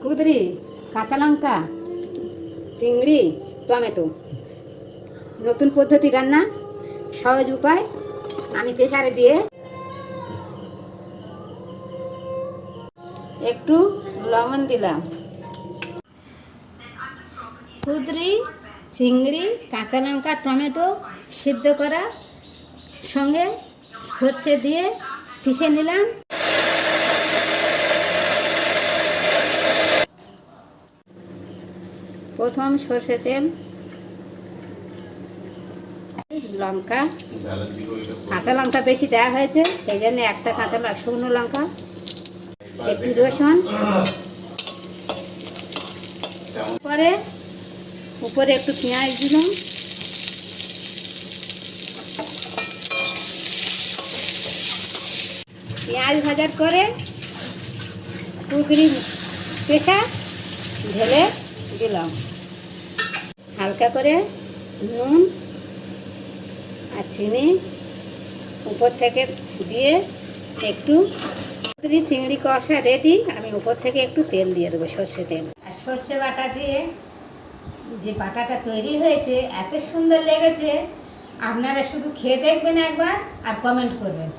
কুদরি, কাঁচা লঙ্কা, চিংড়ি, টমেটো। নতুন পদ্ধতি রান্না, সহজ উপায়। আমি প্রেসারে দিয়ে একটু লবণ দিলাম। কুদরি, চিংড়ি, কাঁচা লঙ্কা, টমেটো সিদ্ধ করা, সঙ্গে সর্ষে দিয়ে পিষে নিলাম। প্রথম সর্ষে তেল, লঙ্কা, কাঁচা লঙ্কা বেশি দেওয়া হয়েছে সেই জন্য একটা শুকনো লঙ্কা, একটু রসুন, পরে উপরে একটু পেঁয়াজ দিলাম। পেঁয়াজ ভাজার পরে কুদরি পেশা ঢেলে দিলাম। হালকা করে নুন আর চিনি উপর থেকে দিয়ে একটু কুদরি চিংড়ি কষা রেডি। আমি উপর থেকে একটু তেল দিয়ে দেবো, সর্ষে তেল। আর সর্ষে বাটা দিয়ে যে বাটাটা তৈরি হয়েছে এত সুন্দর লেগেছে, আপনারা শুধু খেয়ে দেখবেন একবার আর কমেন্ট করবেন।